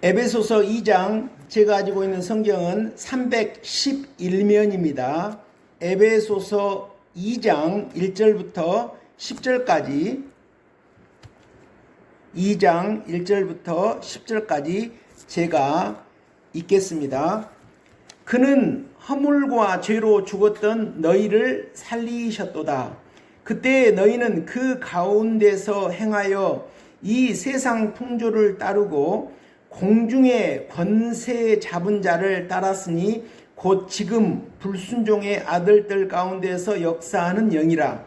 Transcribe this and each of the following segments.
에베소서 2장, 제가 가지고 있는 성경은 311면입니다. 에베소서 2장 1절부터 10절까지 2장 1절부터 10절까지 제가 읽겠습니다. 그는 허물과 죄로 죽었던 너희를 살리셨도다. 그때 너희는 그 가운데서 행하여 이 세상 풍조를 따르고 공중의 권세 잡은 자를 따랐으니 곧 지금 불순종의 아들들 가운데서 역사하는 영이라.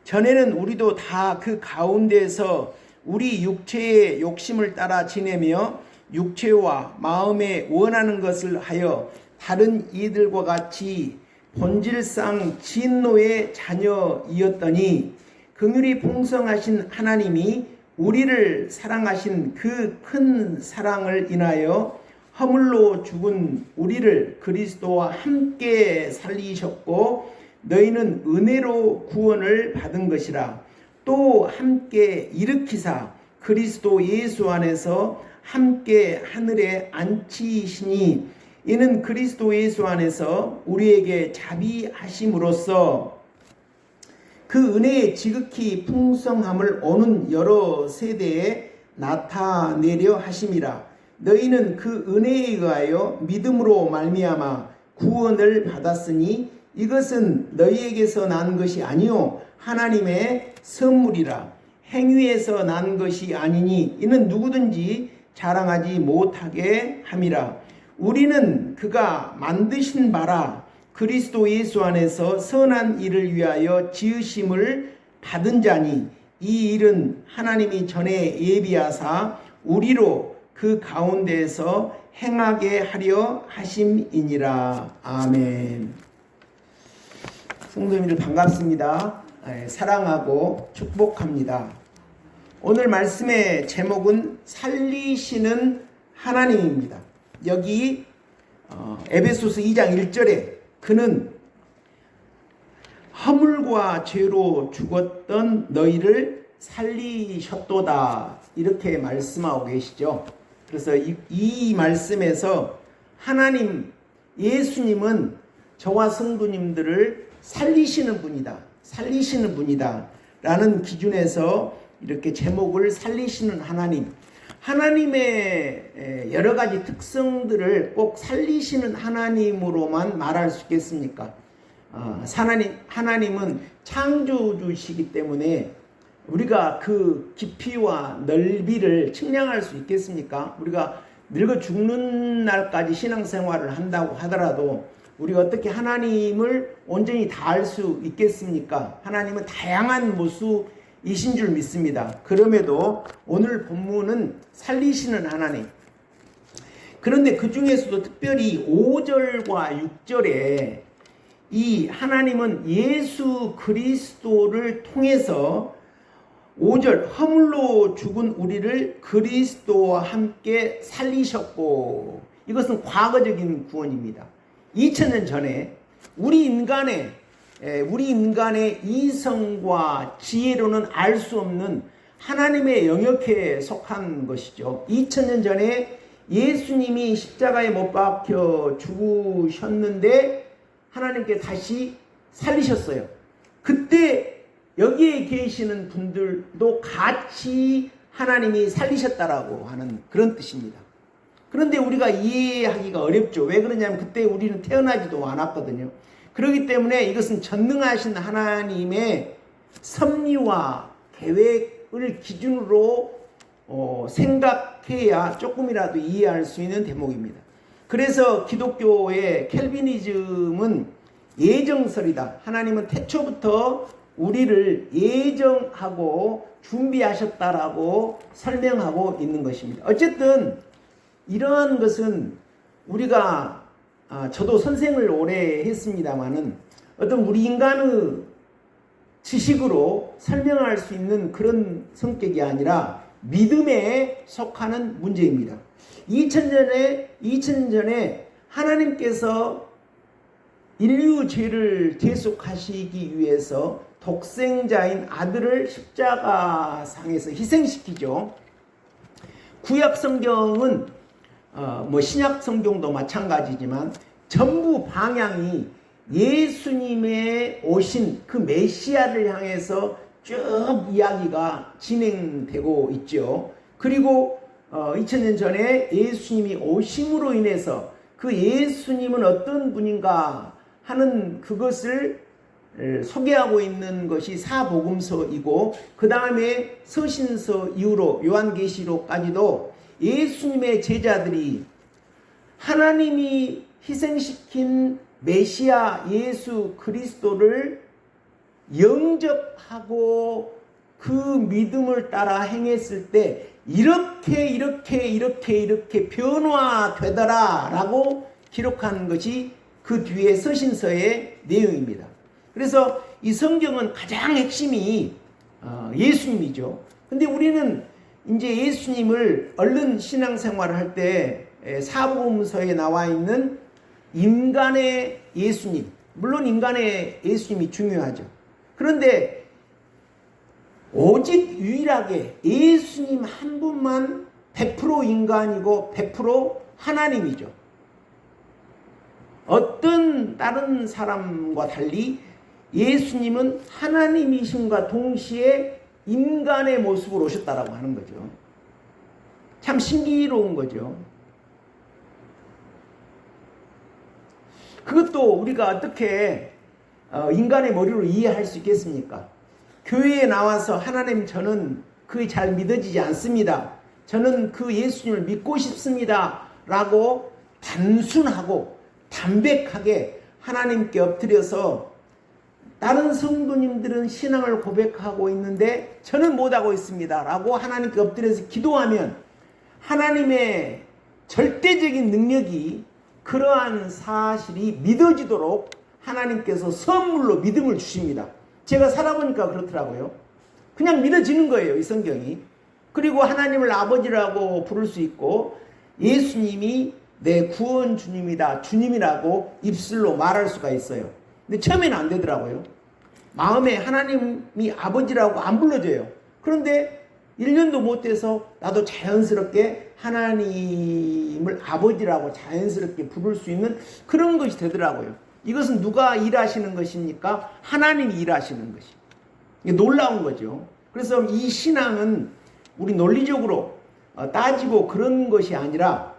전에는 우리도 다 그 가운데서 우리 육체의 욕심을 따라 지내며 육체와 마음에 원하는 것을 하여 다른 이들과 같이 본질상 진노의 자녀이었더니 긍휼이 풍성하신 하나님이 우리를 사랑하신 그 큰 사랑을 인하여 허물로 죽은 우리를 그리스도와 함께 살리셨고 너희는 은혜로 구원을 받은 것이라. 또 함께 일으키사 그리스도 예수 안에서 함께 하늘에 앉히시니 이는 그리스도 예수 안에서 우리에게 자비하심으로써 그 은혜의 지극히 풍성함을 오는 여러 세대에 나타내려 하심이라. 너희는 그 은혜에 의하여 믿음으로 말미암아 구원을 받았으니 이것은 너희에게서 난 것이 아니요 하나님의 선물이라. 행위에서 난 것이 아니니 이는 누구든지 자랑하지 못하게 함이라. 우리는 그가 만드신 바라 그리스도 예수 안에서 선한 일을 위하여 지으심을 받은 자니 이 일은 하나님이 전에 예비하사 우리로 그 가운데에서 행하게 하려 하심이니라. 아멘. 성도님들 반갑습니다. 사랑하고 축복합니다. 오늘 말씀의 제목은 살리시는 하나님입니다. 여기 에베소서 2장 1절에 그는 허물과 죄로 죽었던 너희를 살리셨도다 이렇게 말씀하고 계시죠. 그래서 이 말씀에서 하나님 예수님은 저와 성도님들을 살리시는 분이다 라는 기준에서 이렇게 제목을 살리시는 하나님, 하나님의 여러 가지 특성들을 꼭 살리시는 하나님으로만 말할 수 있겠습니까? 하나님은 창조주시기 때문에 우리가 그 깊이와 넓이를 측량할 수 있겠습니까? 우리가 늙어 죽는 날까지 신앙생활을 한다고 하더라도 우리가 어떻게 하나님을 온전히 다 알 수 있겠습니까? 하나님은 다양한 모습이신 줄 믿습니다. 그럼에도 오늘 본문은 살리시는 하나님. 그런데 그 중에서도 특별히 5절과 6절에 이 하나님은 예수 그리스도를 통해서 5절 허물로 죽은 우리를 그리스도와 함께 살리셨고, 이것은 과거적인 구원입니다. 2000년 전에 우리 인간의 이성과 지혜로는 알 수 없는 하나님의 영역에 속한 것이죠. 2000년 전에 예수님이 십자가에 못 박혀 죽으셨는데 하나님께 다시 살리셨어요. 그때 여기에 계시는 분들도 같이 하나님이 살리셨다라고 하는 그런 뜻입니다. 그런데 우리가 이해하기가 어렵죠. 왜 그러냐면 그때 우리는 태어나지도 않았거든요. 그렇기 때문에 이것은 전능하신 하나님의 섭리와 계획을 기준으로 생각해야 조금이라도 이해할 수 있는 대목입니다. 그래서 기독교의 켈비니즘은 예정설이다. 하나님은 태초부터 우리를 예정하고 준비하셨다라고 설명하고 있는 것입니다. 어쨌든 이러한 것은 우리가 저도 선생을 오래 했습니다마는 어떤 우리 인간의 지식으로 설명할 수 있는 그런 성격이 아니라 믿음에 속하는 문제입니다. 2000년 전에 하나님께서 인류 죄를 대속하시기 위해서 독생자인 아들을 십자가상에서 희생시키죠. 구약 성경은 신약 성경도 마찬가지지만 전부 방향이 예수님의 오신 그 메시아를 향해서 쭉 이야기가 진행되고 있죠. 그리고 2000년 전에 예수님이 오심으로 인해서 그 예수님은 어떤 분인가 하는 그것을 소개하고 있는 것이 사복음서이고, 그 다음에 서신서 이후로 요한계시록까지도 예수님의 제자들이 하나님이 희생시킨 메시아 예수 그리스도를 영접하고 그 믿음을 따라 행했을 때 이렇게 변화되더라 라고 기록한 것이 그 뒤에 서신서의 내용입니다. 그래서 이 성경은 가장 핵심이 예수님이죠. 근데 우리는 이제 예수님을 얼른 신앙생활을 할 때 사복음서에 나와 있는 인간의 예수님, 물론 인간의 예수님이 중요하죠. 그런데 오직 유일하게 예수님 한 분만 100% 인간이고 100% 하나님이죠. 어떤 다른 사람과 달리 예수님은 하나님이심과 동시에 인간의 모습으로 오셨다라고 하는 거죠. 참 신기로운 거죠. 그것도 우리가 어떻게 인간의 머리로 이해할 수 있겠습니까? 교회에 나와서 하나님, 저는 그게 잘 믿어지지 않습니다, 저는 그 예수님을 믿고 싶습니다 라고 단순하고 담백하게 하나님께 엎드려서 다른 성도님들은 신앙을 고백하고 있는데 저는 못하고 있습니다 라고 하나님께 엎드려서 기도하면 하나님의 절대적인 능력이 그러한 사실이 믿어지도록 하나님께서 선물로 믿음을 주십니다. 제가 살아보니까 그렇더라고요. 그냥 믿어지는 거예요, 이 성경이. 그리고 하나님을 아버지라고 부를 수 있고 예수님이 내 구원 주님이다, 주님이라고 입술로 말할 수가 있어요. 근데 처음에는 안 되더라고요. 마음에 하나님이 아버지라고 안 불러줘요. 그런데 1년도 못 돼서 나도 자연스럽게 하나님을 아버지라고 자연스럽게 부를 수 있는 그런 것이 되더라고요. 이것은 누가 일하시는 것입니까? 하나님이 일하시는 것이. 이게 놀라운 거죠. 그래서 이 신앙은 우리 논리적으로 따지고 그런 것이 아니라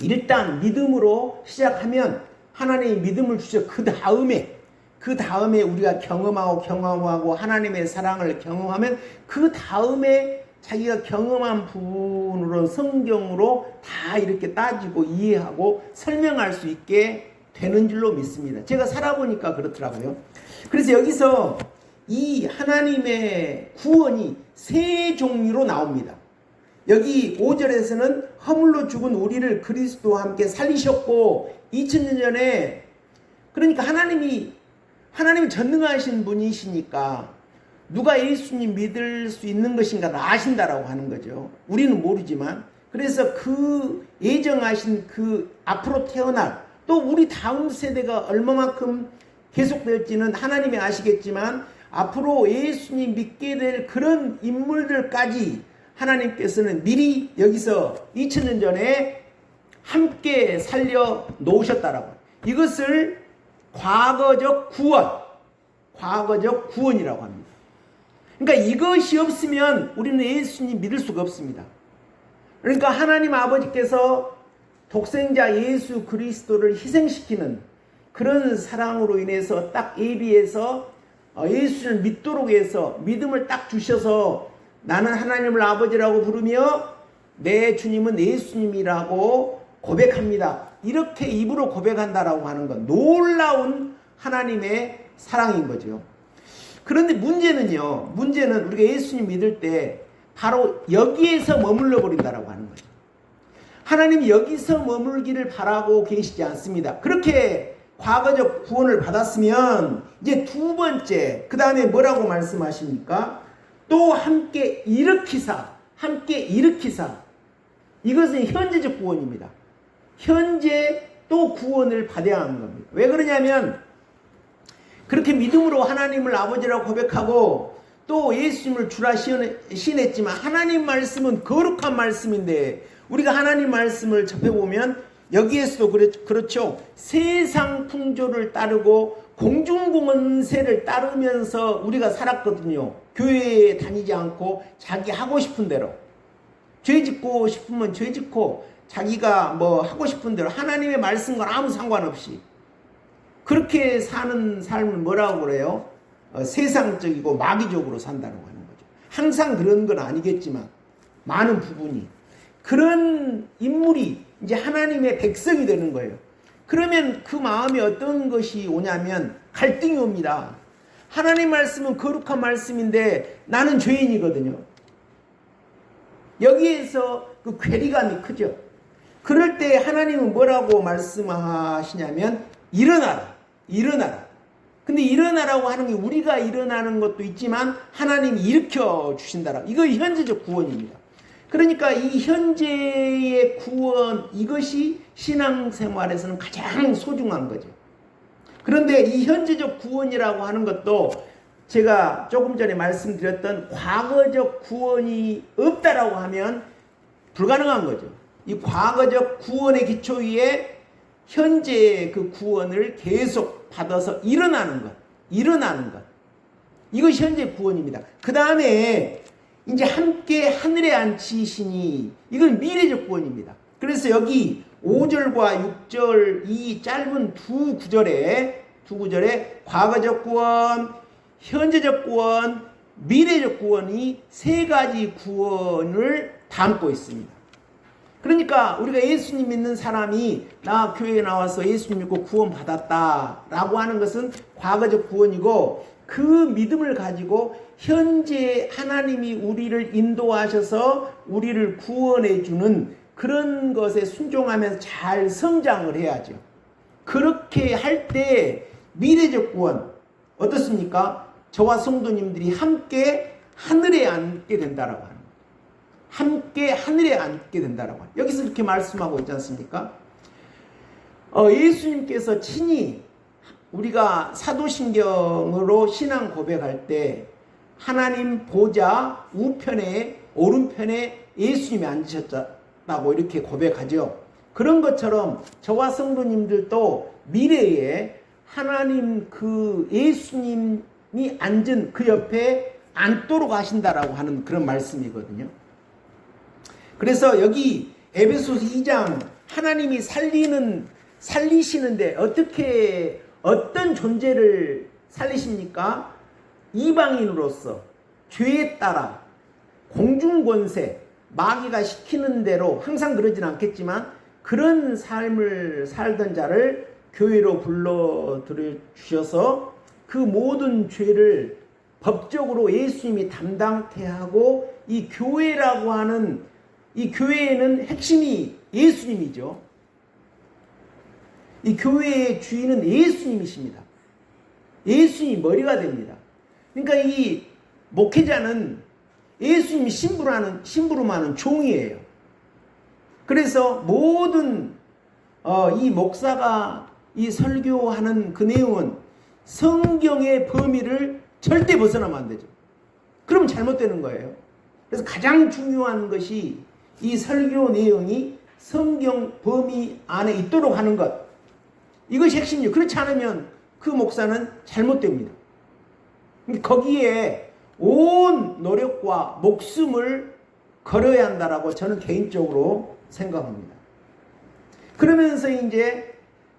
일단 믿음으로 시작하면 하나님이 믿음을 주셔. 그 다음에 우리가 경험하고 하나님의 사랑을 경험하면 그 다음에 자기가 경험한 부분으로 성경으로 다 이렇게 따지고 이해하고 설명할 수 있게 되는 줄로 믿습니다. 제가 살아보니까 그렇더라고요. 그래서 여기서 이 하나님의 구원이 세 종류로 나옵니다. 여기 5절에서는 허물로 죽은 우리를 그리스도와 함께 살리셨고 2000년 전에, 그러니까 하나님이 전능하신 분이시니까 누가 예수님 믿을 수 있는 것인가를 아신다라고 하는 거죠. 우리는 모르지만. 그래서 그 예정하신 그 앞으로 태어날 또 우리 다음 세대가 얼마만큼 계속될지는 하나님이 아시겠지만 앞으로 예수님 믿게 될 그런 인물들까지 하나님께서는 미리 여기서 2000년 전에 함께 살려 놓으셨다라고. 이것을 과거적 구원이라고 합니다. 그러니까 이것이 없으면 우리는 예수님 믿을 수가 없습니다. 그러니까 하나님 아버지께서 독생자 예수 그리스도를 희생시키는 그런 사랑으로 인해서 딱 예비해서 예수를 믿도록 해서 믿음을 딱 주셔서 나는 하나님을 아버지라고 부르며 내 주님은 예수님이라고 고백합니다. 이렇게 입으로 고백한다라고 하는 건 놀라운 하나님의 사랑인 거죠. 그런데 문제는 우리가 예수님 믿을 때 바로 여기에서 머물러 버린다라고 하는 거죠. 하나님이 여기서 머물기를 바라고 계시지 않습니다. 그렇게 과거적 구원을 받았으면 이제 두 번째, 그 다음에 뭐라고 말씀하십니까? 또 함께 일으키사. 이것은 현재적 구원입니다. 현재 또 구원을 받아야 하는 겁니다. 왜 그러냐면 그렇게 믿음으로 하나님을 아버지라고 고백하고 또 예수님을 주라 시인했지만 하나님 말씀은 거룩한 말씀인데 우리가 하나님 말씀을 접해보면 여기에서도 그렇죠. 세상 풍조를 따르고 공중권세를 따르면서 우리가 살았거든요. 교회에 다니지 않고 자기 하고 싶은 대로, 죄 짓고 싶으면 죄 짓고 자기가 뭐 하고 싶은 대로 하나님의 말씀과 아무 상관없이 그렇게 사는 삶을 뭐라고 그래요? 세상적이고 마귀적으로 산다고 하는 거죠. 항상 그런 건 아니겠지만 많은 부분이 그런 인물이 이제 하나님의 백성이 되는 거예요. 그러면 그 마음에 어떤 것이 오냐면 갈등이 옵니다. 하나님 말씀은 거룩한 말씀인데 나는 죄인이거든요. 여기에서 그 괴리감이 크죠. 그럴 때 하나님은 뭐라고 말씀하시냐면 일어나라. 일어나라. 근데 일어나라고 하는 게 우리가 일어나는 것도 있지만 하나님이 일으켜 주신다라. 이거 현재적 구원입니다. 그러니까 이 현재의 구원, 이것이 신앙생활에서는 가장 소중한 거죠. 그런데 이 현재적 구원이라고 하는 것도 제가 조금 전에 말씀드렸던 과거적 구원이 없다라고 하면 불가능한 거죠. 이 과거적 구원의 기초 위에 현재의 그 구원을 계속 받아서 일어나는 것. 이것이 현재 구원입니다. 그 다음에 이제 함께 하늘에 앉히시니, 이건 미래적 구원입니다. 그래서 여기 5절과 6절 이 짧은 두 구절에 과거적 구원, 현재적 구원, 미래적 구원이 세 가지 구원을 담고 있습니다. 그러니까 우리가 예수님 믿는 사람이 나 교회에 나와서 예수님 믿고 구원 받았다라고 하는 것은 과거적 구원이고, 그 믿음을 가지고 현재 하나님이 우리를 인도하셔서 우리를 구원해 주는 그런 것에 순종하면서 잘 성장을 해야죠. 그렇게 할 때 미래적 구원 어떻습니까? 저와 성도님들이 함께 하늘에 앉게 된다라고 하는 거예요. 함께 하늘에 앉게 된다라고 하는 거예요. 여기서 이렇게 말씀하고 있지 않습니까? 예수님께서 친히 우리가 사도신경으로 신앙 고백할 때 하나님 보좌 우편에 오른편에 예수님이 앉으셨다고 이렇게 고백하죠. 그런 것처럼 저와 성도님들도 미래에 하나님 그 예수님이 앉은 그 옆에 앉도록 하신다라고 하는 그런 말씀이거든요. 그래서 여기 에베소서 2장 하나님이 살리시는데 어떤 존재를 살리십니까? 이방인으로서 죄에 따라 공중권세, 마귀가 시키는 대로, 항상 그러진 않겠지만 그런 삶을 살던 자를 교회로 불러들여주셔서 그 모든 죄를 법적으로 예수님이 담당케 하고, 이 교회라고 하는 이 교회에는 핵심이 예수님이죠. 이 교회의 주인은 예수님이십니다. 예수님이 머리가 됩니다. 그러니까 이 목회자는 예수님이 심부름하는 종이에요. 그래서 모든 이 목사가 이 설교하는 그 내용은 성경의 범위를 절대 벗어나면 안 되죠. 그러면 잘못되는 거예요. 그래서 가장 중요한 것이 이 설교 내용이 성경 범위 안에 있도록 하는 것. 이것이 핵심이죠. 그렇지 않으면 그 목사는 잘못됩니다. 거기에 온 노력과 목숨을 걸어야 한다라고 저는 개인적으로 생각합니다. 그러면서 이제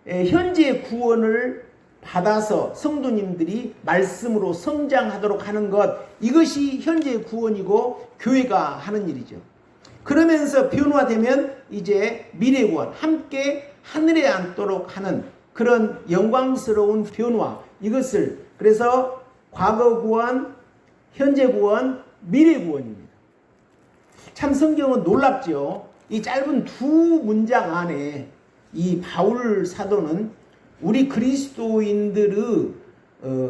현재 구원을 받아서 성도님들이 말씀으로 성장하도록 하는 것, 이것이 현재 구원이고 교회가 하는 일이죠. 그러면서 변화되면 이제 미래 구원, 함께 하늘에 앉도록 하는 그런 영광스러운 변화, 이것을, 그래서 과거 구원, 현재 구원, 미래 구원입니다. 참 성경은 놀랍죠. 이 짧은 두 문장 안에 이 바울 사도는 우리 그리스도인들의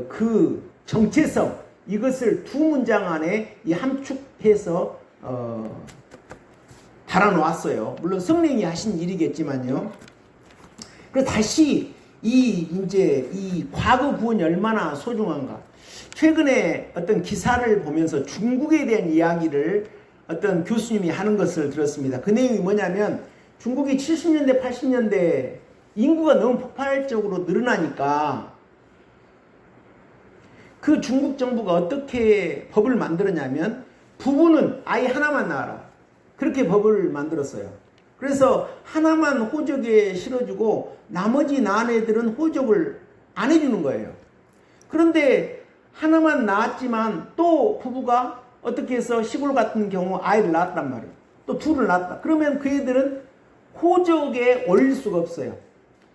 그 정체성, 이것을 두 문장 안에 이 함축해서 달아놓았어요. 물론 성령이 하신 일이겠지만요. 그래서 다시 이 과거 구원이 얼마나 소중한가. 최근에 어떤 기사를 보면서 중국에 대한 이야기를 어떤 교수님이 하는 것을 들었습니다. 그 내용이 뭐냐면 중국이 70년대, 80년대 인구가 너무 폭발적으로 늘어나니까 그 중국 정부가 어떻게 법을 만들었냐면 부부는 아이 하나만 낳아라. 그렇게 법을 만들었어요. 그래서 하나만 호적에 실어주고 나머지 낳은 애들은 호적을 안 해주는 거예요. 그런데 하나만 낳았지만 또 부부가 어떻게 해서 시골 같은 경우 아이를 낳았단 말이에요. 또 둘을 낳았다. 그러면 그 애들은 호적에 올릴 수가 없어요.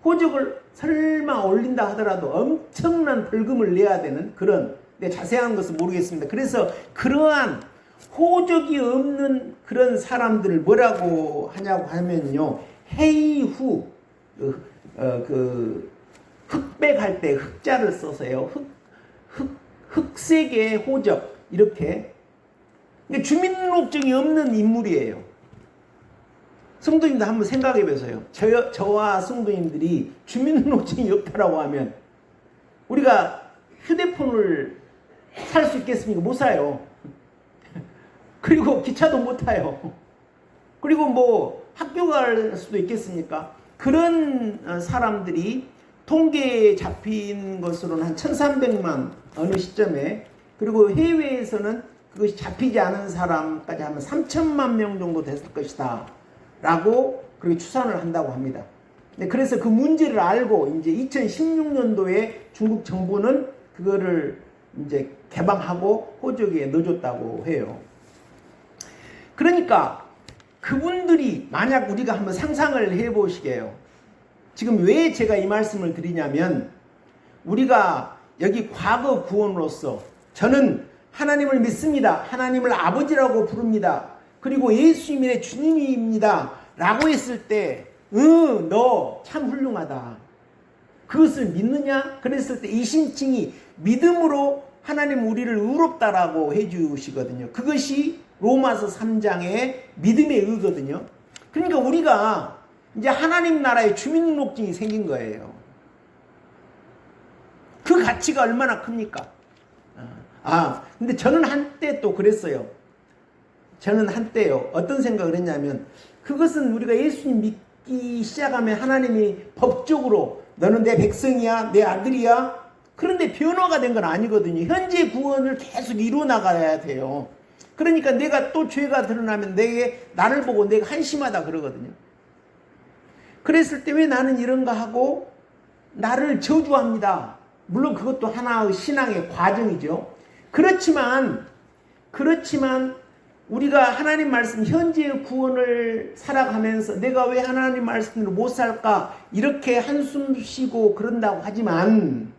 호적을 설마 올린다 하더라도 엄청난 벌금을 내야 되는 그런, 자세한 것은 모르겠습니다. 그래서 그러한 호적이 없는 그런 사람들을 뭐라고 하냐고 하면요, 해이후, 흑백할 때 흑자를 써서요, 흑색의 호적, 이렇게. 주민등록증이 없는 인물이에요. 성도님도 한번 생각해 보세요. 저와 성도님들이 주민등록증이 없다라고 하면 우리가 휴대폰을 살 수 있겠습니까? 못 사요. 그리고 기차도 못 타요. 그리고 뭐 학교 갈 수도 있겠습니까? 그런 사람들이 통계에 잡힌 것으로는 한 1300만 어느 시점에, 그리고 해외에서는 그것이 잡히지 않은 사람까지 하면 3000만 명 정도 됐을 것이다 라고 그렇게 추산을 한다고 합니다. 그래서 그 문제를 알고 이제 2016년도에 중국 정부는 그거를 이제 개방하고 호적에 넣어줬다고 해요. 그러니까 그분들이 만약 우리가 한번 상상을 해보시게요. 지금 왜 제가 이 말씀을 드리냐면, 우리가 여기 과거 구원으로서 저는 하나님을 믿습니다. 하나님을 아버지라고 부릅니다. 그리고 예수님이 내 주님입니다. 라고 했을 때, 너 참 훌륭하다. 그것을 믿느냐? 그랬을 때 이심칭이 믿음으로 하나님 우리를 의롭다라고 해주시거든요. 그것이 로마서 3장의 믿음의 의거든요. 그러니까 우리가 이제 하나님 나라의 주민등록증이 생긴 거예요. 그 가치가 얼마나 큽니까? 근데 저는 한때 또 그랬어요. 저는 한때요, 어떤 생각을 했냐면, 그것은 우리가 예수님 믿기 시작하면 하나님이 법적으로 너는 내 백성이야, 내 아들이야. 그런데 변화가 된 건 아니거든요. 현재 구원을 계속 이루어 나가야 돼요. 그러니까 내가 또 죄가 드러나면 나를 보고 내가 한심하다 그러거든요. 그랬을 때 왜 나는 이런가 하고 나를 저주합니다. 물론 그것도 하나의 신앙의 과정이죠. 그렇지만 우리가 하나님 말씀, 현재의 구원을 살아가면서 내가 왜 하나님 말씀으로 못 살까 이렇게 한숨 쉬고 그런다고 하지만,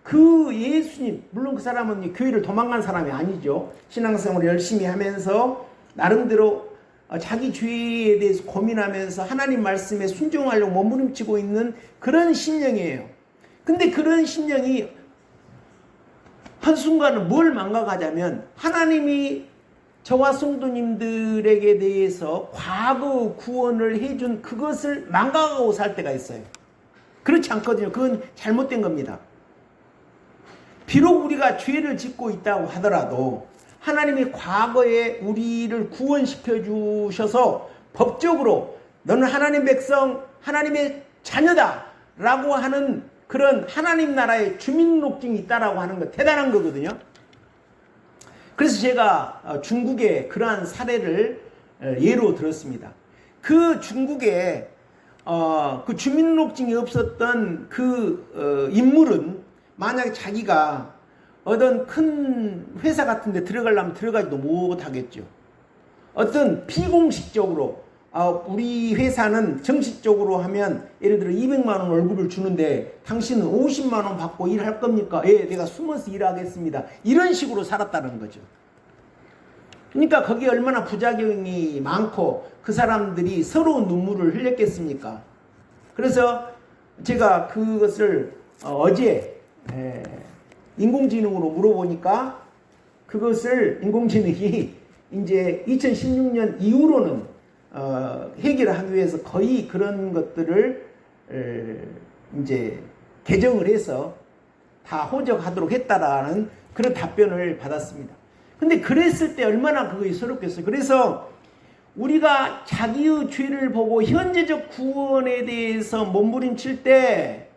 그 예수님, 물론 그 사람은 교회를 도망간 사람이 아니죠. 신앙생활을 열심히 하면서 나름대로 자기 죄에 대해서 고민하면서 하나님 말씀에 순종하려고 몸부림치고 있는 그런 심령이에요. 근데 그런 심령이 한순간은 뭘 망각하자면, 하나님이 저와 성도님들에게 대해서 과거 구원을 해준 그것을 망각하고 살 때가 있어요. 그렇지 않거든요. 그건 잘못된 겁니다. 비록 우리가 죄를 짓고 있다고 하더라도 하나님이 과거에 우리를 구원시켜 주셔서 법적으로 너는 하나님 백성, 하나님의 자녀다 라고 하는 그런 하나님 나라의 주민등록증이 있다라고 하는 거 대단한 거거든요. 그래서 제가 중국의 그러한 사례를 예로 들었습니다. 그 중국에 그 주민등록증이 없었던 그 인물은 만약에 자기가 어떤 큰 회사 같은 데 들어가려면 들어가지도 못하겠죠. 어떤 비공식적으로 우리 회사는 정식적으로 하면 예를 들어 200만 원 월급을 주는데 당신은 50만 원 받고 일할 겁니까? 예, 내가 숨어서 일하겠습니다. 이런 식으로 살았다는 거죠. 그러니까 거기에 얼마나 부작용이 많고 그 사람들이 서러운 눈물을 흘렸겠습니까? 그래서 제가 그것을 어제 인공지능으로 물어보니까 그것을 인공지능이 이제 2016년 이후로는 해결을 하기 위해서 거의 그런 것들을 이제 개정을 해서 다 호적하도록 했다라는 그런 답변을 받았습니다. 근데 그랬을 때 얼마나 그거 서럽겠어요. 그래서 우리가 자기의 죄를 보고 현재적 구원에 대해서 몸부림칠 때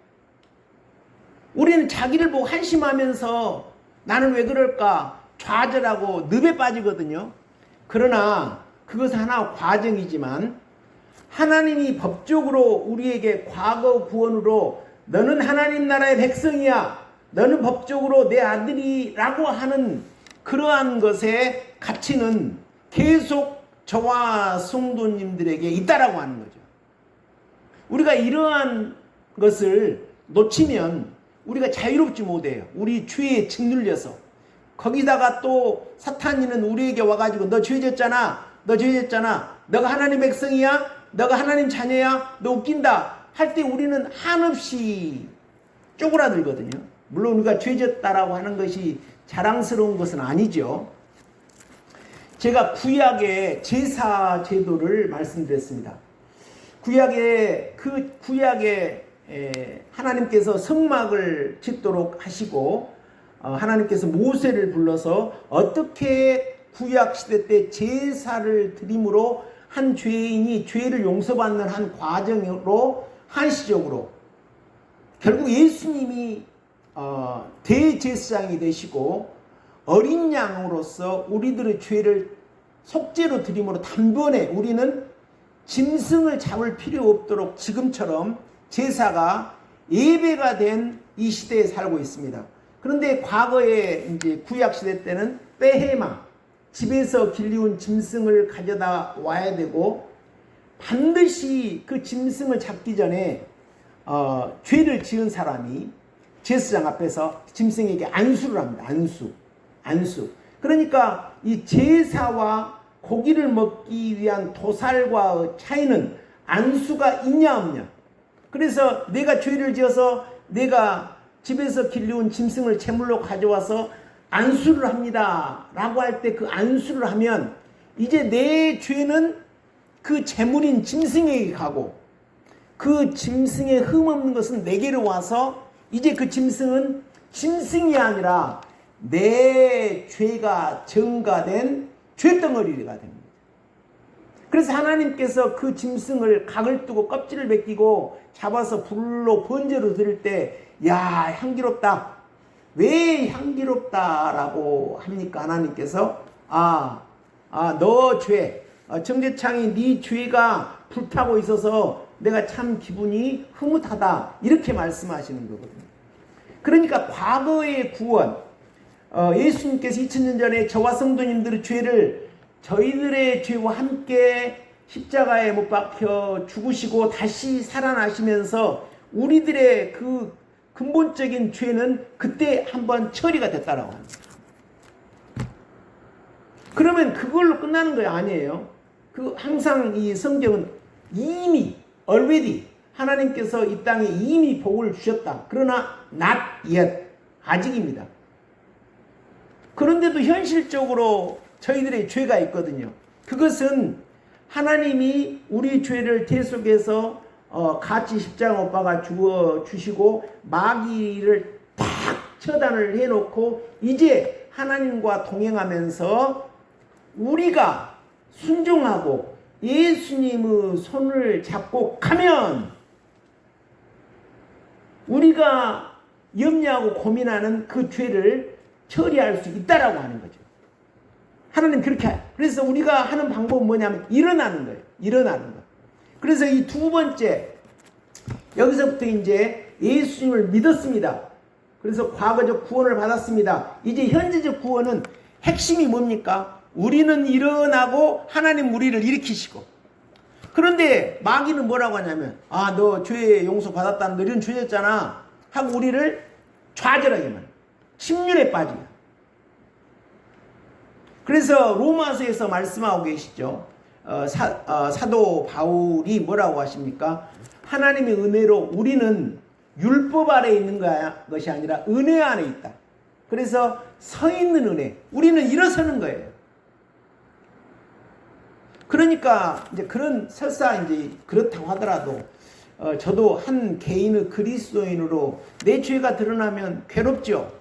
우리는 자기를 보고 한심하면서 나는 왜 그럴까 좌절하고 늪에 빠지거든요. 그러나 그것은 하나 과정이지만 하나님이 법적으로 우리에게 과거 구원으로 너는 하나님 나라의 백성이야, 너는 법적으로 내 아들이라고 하는 그러한 것의 가치는 계속 저와 성도님들에게 있다라고 하는 거죠. 우리가 이러한 것을 놓치면 우리가 자유롭지 못해요. 우리 죄에 짓눌려서. 거기다가 또 사탄이는 우리에게 와가지고 너 죄졌잖아, 너 죄졌잖아, 너가 하나님 백성이야, 너가 하나님 자녀야, 너 웃긴다 할 때 우리는 한없이 쪼그라들거든요. 물론 우리가 죄졌다라고 하는 것이 자랑스러운 것은 아니죠. 제가 구약의 제사 제도를 말씀드렸습니다. 구약에 하나님께서 성막을 짓도록 하시고 하나님께서 모세를 불러서 어떻게 구약 시대 때 제사를 드림으로 한 죄인이 죄를 용서받는 한 과정으로 한시적으로 결국 예수님이 대제사장이 되시고 어린 양으로서 우리들의 죄를 속죄로 드림으로 단번에 우리는 짐승을 잡을 필요 없도록 지금처럼 제사가 예배가 된 이 시대에 살고 있습니다. 그런데 과거에 이제 구약 시대 때는 빼헤마, 집에서 길리운 짐승을 가져다 와야 되고 반드시 그 짐승을 잡기 전에 죄를 지은 사람이 제사장 앞에서 짐승에게 안수를 합니다. 안수. 그러니까 이 제사와 고기를 먹기 위한 도살과의 차이는 안수가 있냐 없냐. 그래서 내가 죄를 지어서 내가 집에서 길리운 짐승을 제물로 가져와서 안수를 합니다 라고 할 때 그 안수를 하면 이제 내 죄는 그 제물인 짐승에게 가고 그 짐승의 흠없는 것은 내게로 와서 이제 그 짐승은 짐승이 아니라 내 죄가 증가된 죄덩어리가 됩니다. 그래서 하나님께서 그 짐승을 각을 뜨고 껍질을 벗기고 잡아서 불로 번제로 드릴 때 야 향기롭다. 왜 향기롭다라고 합니까? 하나님께서 너 죄, 정제창이 네 죄가 불타고 있어서 내가 참 기분이 흐뭇하다 이렇게 말씀하시는 거거든요. 그러니까 과거의 구원, 예수님께서 2000년 전에 저와 성도님들의 죄를 저희들의 죄와 함께 십자가에 못 박혀 죽으시고 다시 살아나시면서 우리들의 그 근본적인 죄는 그때 한번 처리가 됐다라고 합니다. 그러면 그걸로 끝나는 거 아니에요. 항상 이 성경은 이미 already 하나님께서 이 땅에 이미 복을 주셨다. 그러나 not yet 아직입니다. 그런데도 현실적으로 저희들의 죄가 있거든요. 그것은 하나님이 우리 죄를 대속해서 같이 십자가 못 박아 주어 주시고 마귀를 탁 처단을 해놓고 이제 하나님과 동행하면서 우리가 순종하고 예수님의 손을 잡고 가면 우리가 염려하고 고민하는 그 죄를 처리할 수 있다라고 하는 거죠. 하나님 그렇게 해요. 그래서 우리가 하는 방법은 뭐냐면 일어나는 거예요. 일어나는 거. 그래서 이 두 번째, 여기서부터 이제 예수님을 믿었습니다. 그래서 과거적 구원을 받았습니다. 이제 현재적 구원은 핵심이 뭡니까? 우리는 일어나고 하나님 우리를 일으키시고. 그런데 마귀는 뭐라고 하냐면 너 죄 용서 받았다. 너 이런 죄였잖아. 하고 우리를 좌절하게만 침륜에 빠지게. 그래서 로마서에서 말씀하고 계시죠. 사도 바울이 뭐라고 하십니까? 하나님의 은혜로 우리는 율법 아래에 있는 것이 아니라 은혜 안에 있다. 그래서 서 있는 은혜. 우리는 일어서는 거예요. 그러니까 이제 그런 설사 이제 그렇다고 하더라도 저도 한 개인의 그리스도인으로 내 죄가 드러나면 괴롭죠.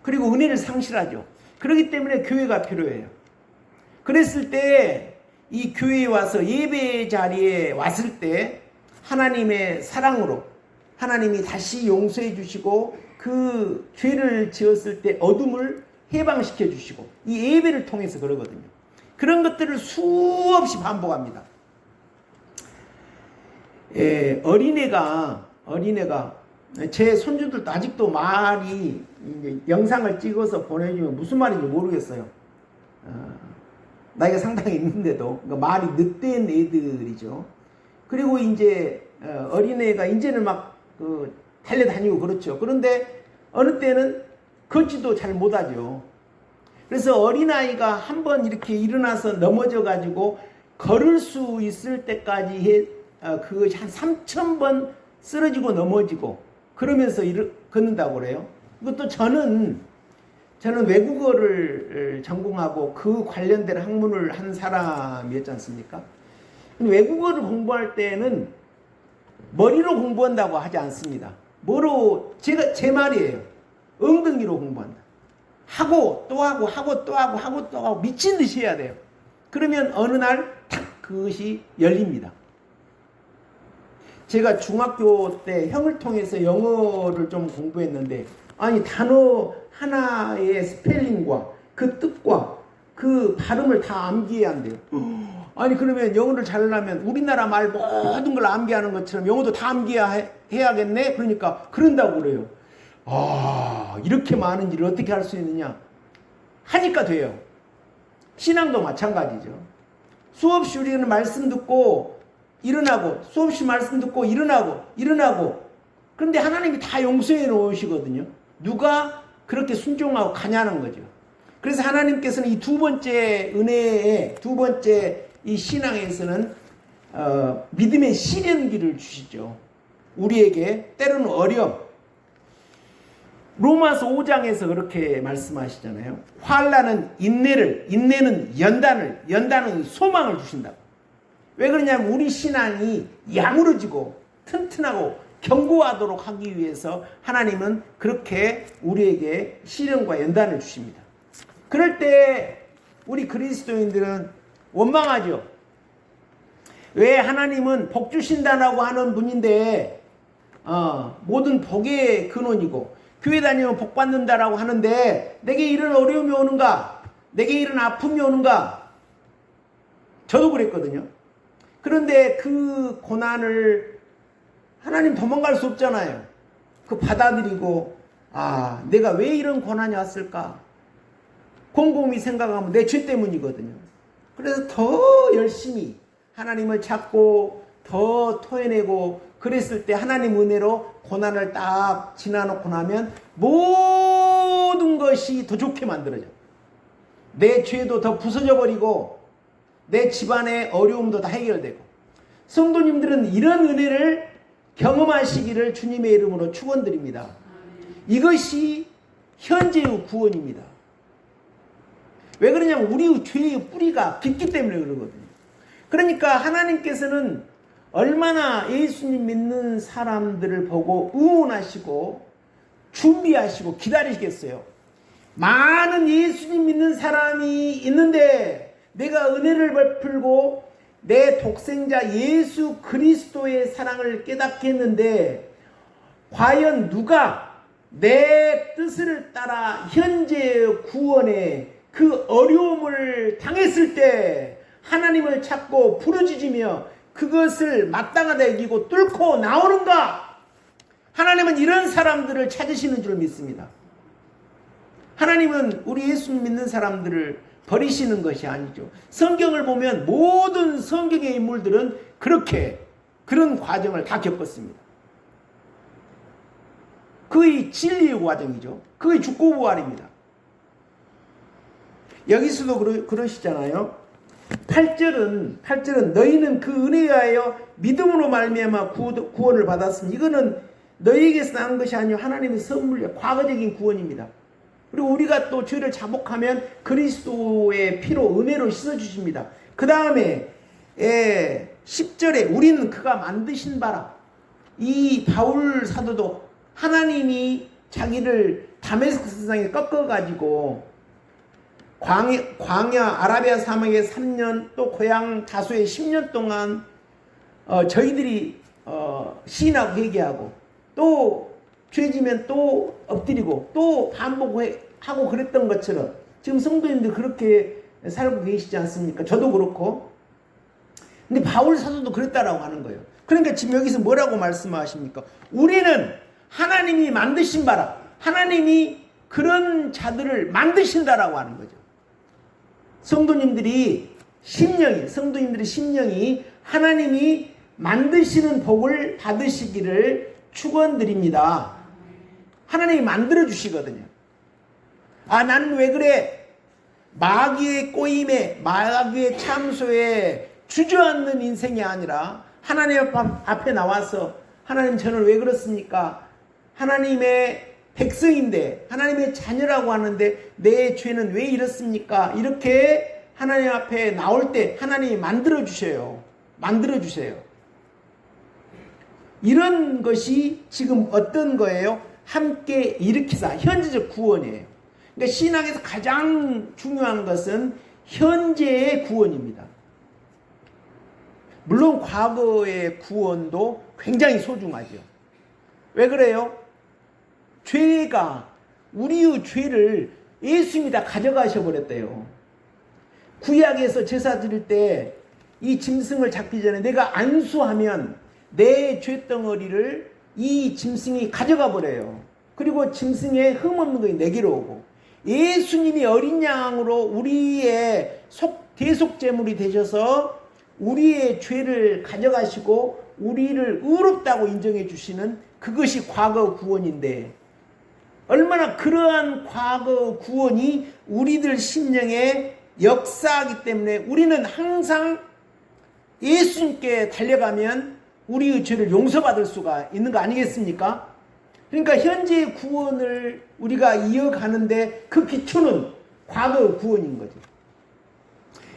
그리고 은혜를 상실하죠. 그렇기 때문에 교회가 필요해요. 그랬을 때 이 교회에 와서 예배 자리에 왔을 때 하나님의 사랑으로 하나님이 다시 용서해 주시고 그 죄를 지었을 때 어둠을 해방시켜 주시고 이 예배를 통해서 그러거든요. 그런 것들을 수없이 반복합니다. 어린애가 제 손주들도 아직도 말이 이제 영상을 찍어서 보내주면 무슨 말인지 모르겠어요. 나이가 상당히 있는데도 그러니까 말이 늦된 애들이죠. 그리고 이제 어린애가 이제는 막 달려다니고 그렇죠. 그런데 어느 때는 걷지도 잘 못하죠. 그래서 어린아이가 한번 이렇게 일어나서 넘어져 가지고 걸을 수 있을 때까지 그것이 한 3,000번 쓰러지고 넘어지고 그러면서 걷는다고 그래요. 이것도 저는 외국어를 전공하고 그 관련된 학문을 한 사람이었지 않습니까? 외국어를 공부할 때는 머리로 공부한다고 하지 않습니다. 제 말이에요. 엉덩이로 공부한다. 하고 또 하고 하고 또 하고 하고 또 하고 미친 듯이 해야 돼요. 그러면 어느 날 탁 그것이 열립니다. 제가 중학교 때 형을 통해서 영어를 좀 공부했는데 아니 단어 하나의 스펠링과 그 뜻과 그 발음을 다 암기해야 한대요. 아니 그러면 영어를 잘하려면 우리나라 말 모든 걸 암기하는 것처럼 영어도 다 암기해야겠네? 그러니까 그런다고 그래요. 이렇게 많은 일을 어떻게 할 수 있느냐? 하니까 돼요. 신앙도 마찬가지죠. 수없이 우리는 말씀 듣고 일어나고 수없이 말씀 듣고 일어나고 그런데 하나님이 다 용서해 놓으시거든요. 누가 그렇게 순종하고 가냐는 거죠. 그래서 하나님께서는 이 두 번째 은혜의 두 번째 이 신앙에서는 믿음의 시련기를 주시죠. 우리에게 때로는 어려움. 로마서 5장에서 그렇게 말씀하시잖아요. 환난은 인내는 연단은 소망을 주신다. 왜 그러냐면 우리 신앙이 야무러지고 튼튼하고 견고하도록 하기 위해서 하나님은 그렇게 우리에게 시련과 연단을 주십니다. 그럴 때 우리 그리스도인들은 원망하죠. 왜 하나님은 복 주신다라고 하는 분인데 모든 복의 근원이고 교회 다니면 복 받는다라고 하는데 내게 이런 어려움이 오는가? 내게 이런 아픔이 오는가? 저도 그랬거든요. 그런데 그 고난을 하나님 도망갈 수 없잖아요. 그 받아들이고 내가 왜 이런 고난이 왔을까? 곰곰이 생각하면 내 죄 때문이거든요. 그래서 더 열심히 하나님을 찾고 더 토해내고 그랬을 때 하나님 은혜로 고난을 딱 지나놓고 나면 모든 것이 더 좋게 만들어져. 내 죄도 더 부서져 버리고 내 집안의 어려움도 다 해결되고 성도님들은 이런 은혜를 경험하시기를 주님의 이름으로 축원드립니다. 이것이 현재의 구원입니다. 왜 그러냐면 우리 죄의 뿌리가 깊기 때문에 그러거든요. 그러니까 하나님께서는 얼마나 예수님 믿는 사람들을 보고 응원하시고 준비하시고 기다리시겠어요. 많은 예수님 믿는 사람이 있는데 내가 은혜를 베풀고 내 독생자 예수 그리스도의 사랑을 깨닫게 했는데 과연 누가 내 뜻을 따라 현재의 구원에 그 어려움을 당했을 때 하나님을 찾고 부르짖으며 그것을 마땅하다 여기고 뚫고 나오는가? 하나님은 이런 사람들을 찾으시는 줄 믿습니다. 하나님은 우리 예수님 믿는 사람들을 버리시는 것이 아니죠. 성경을 보면 모든 성경의 인물들은 그런 과정을 다 겪었습니다. 그의 진리의 과정이죠. 그의 죽고 부활입니다. 여기서도 그러시잖아요. 8절은 너희는 그 은혜에 하여 믿음으로 말미암아 구원을 받았으니 이거는 너희에게서 난 것이 아니요 하나님의 선물이야. 과거적인 구원입니다. 그리고 우리가 또 죄를 자복하면 그리스도의 피로 은혜로 씻어주십니다. 그 다음에 10절에 우리는 그가 만드신 바라. 이 바울 사도도 하나님이 자기를 다메스크스 산에 꺾어가지고 광야 아라비아 사막에 3년 또 고향 다소에 10년 동안 저희들이 시인하고 회개하고 또 죄지면 또 엎드리고 또 반복하고 그랬던 것처럼 지금 성도님들 그렇게 살고 계시지 않습니까? 저도 그렇고. 근데 바울 사도도 그랬다라고 하는 거예요. 그러니까 지금 여기서 뭐라고 말씀하십니까? 우리는 하나님이 만드신 바라, 하나님이 그런 자들을 만드신다라고 하는 거죠. 성도님들의 심령이 하나님이 만드시는 복을 받으시기를 축원드립니다. 하나님이 만들어 주시거든요. 아, 나는 왜 그래? 마귀의 꼬임에, 마귀의 참소에 주저앉는 인생이 아니라 하나님 앞에 나와서 하나님 저는 왜 그렇습니까? 하나님의 백성인데 하나님의 자녀라고 하는데 내 죄는 왜 이렇습니까? 이렇게 하나님 앞에 나올 때 하나님이 만들어 주셔요. 이런 것이 지금 어떤 거예요? 함께 일으키사, 현재적 구원이에요. 그러니까 신학에서 가장 중요한 것은 현재의 구원입니다. 물론 과거의 구원도 굉장히 소중하죠. 왜 그래요? 죄가 우리의 죄를 예수님이 다 가져가셔 버렸대요. 구약에서 제사 드릴 때 이 짐승을 잡기 전에 내가 안수하면 내 죄덩어리를 이 짐승이 가져가 버려요. 그리고 짐승의 흠없는 것이 내게로 오고, 예수님이 어린 양으로 우리의 대속제물이 되셔서 우리의 죄를 가져가시고 우리를 의롭다고 인정해 주시는 그것이 과거 구원인데, 얼마나 그러한 과거 구원이 우리들 심령에 역사하기 때문에 우리는 항상 예수님께 달려가면 우리의 죄를 용서받을 수가 있는 거 아니겠습니까? 그러니까 현재의 구원을 우리가 이어가는데 그 기초는 과거 구원인 거죠.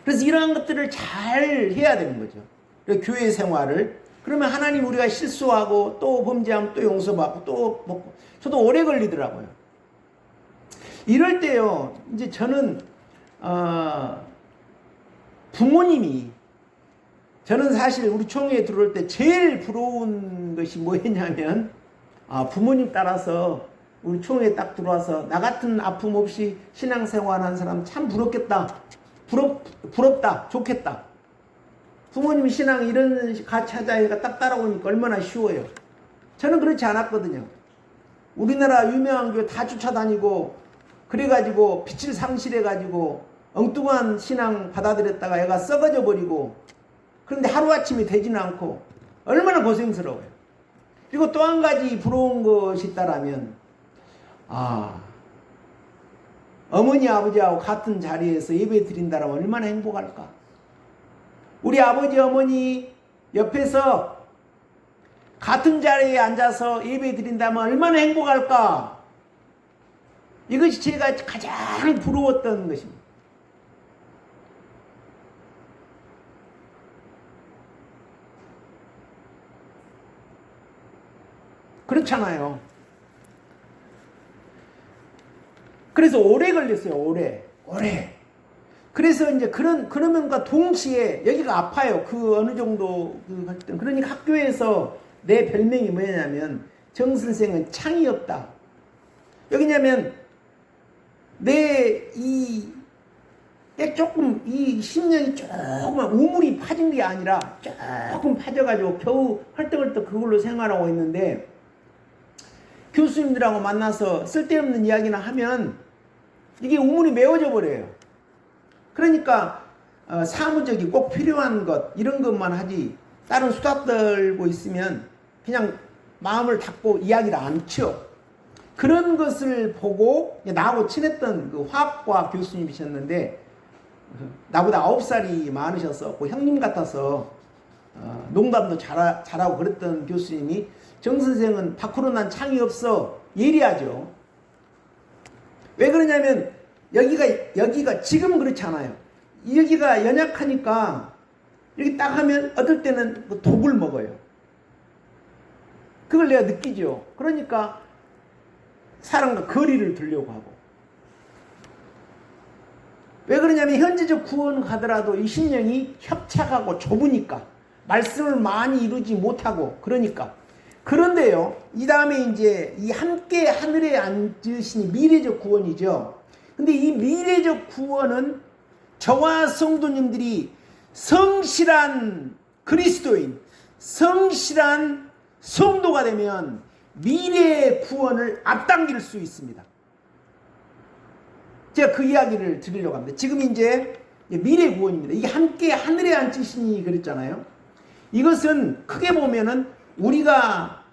그래서 이러한 것들을 잘 해야 되는 거죠. 교회 생활을. 그러면 하나님 우리가 실수하고 또 범죄하면 또 용서받고 또 먹고. 저도 오래 걸리더라고요. 이럴 때요, 이제 저는 부모님이, 저는 사실 우리 총회에 들어올 때 제일 부러운 것이 뭐였냐면, 부모님 따라서 우리 총회에 딱 들어와서 나 같은 아픔 없이 신앙생활하는 사람 참 부럽겠다. 부럽다. 좋겠다. 부모님이 신앙 이런 같이 하자 해가 딱 따라오니까 얼마나 쉬워요. 저는 그렇지 않았거든요. 우리나라 유명한 교회 다 쫓아다니고 그래가지고 빛을 상실해가지고 엉뚱한 신앙 받아들였다가 애가 썩어져 버리고, 그런데 하루아침에 되지는 않고 얼마나 고생스러워요. 그리고 또 한 가지 부러운 것이 있다라면, 어머니 아버지하고 같은 자리에서 예배 드린다라면 얼마나 행복할까. 우리 아버지 어머니 옆에서 같은 자리에 앉아서 예배 드린다면 얼마나 행복할까. 이것이 제가 가장 부러웠던 것입니다. 그렇잖아요. 그래서 오래 걸렸어요. 오래. 그래서 이제 그러면과 동시에 여기가 아파요. 그 어느 정도 그러니까 학교에서 내 별명이 뭐냐면 정 선생은 창이 없다. 여기냐면 조금 이 심령이 조금만 우물이 파진 게 아니라 조금 파져가지고 겨우 헐떡헐떡 그걸로 생활하고 있는데, 교수님들하고 만나서 쓸데없는 이야기나 하면 이게 우물이 메워져 버려요. 그러니까 사무적이 꼭 필요한 것 이런 것만 하지 다른 수다 떨고 있으면 그냥 마음을 닫고 이야기를 안 쳐. 그런 것을 보고 나하고 친했던 그 화학과 교수님이셨는데, 나보다 9살이 많으셔서 형님 같아서 농담도 잘하고 그랬던 교수님이, 정 선생은 밖으로 난 창이 없어. 예리하죠. 왜 그러냐면 여기가 지금은 그렇지 않아요. 여기가 연약하니까 여기 딱 하면 어떨 때는 독을 먹어요. 그걸 내가 느끼죠. 그러니까 사람과 거리를 두려고 하고. 왜 그러냐면 현재적 구원 가더라도 이 심령이 협착하고 좁으니까 말씀을 많이 이루지 못하고 그러니까. 그런데요, 이 다음에 이제 이 함께 하늘에 앉으시니 미래적 구원이죠. 근데 이 미래적 구원은 저와 성도님들이 성실한 그리스도인, 성실한 성도가 되면 미래의 구원을 앞당길 수 있습니다. 제가 그 이야기를 드리려고 합니다. 지금 이제 미래 구원입니다. 이게 함께 하늘에 앉으시니 그랬잖아요. 이것은 크게 보면은 우리가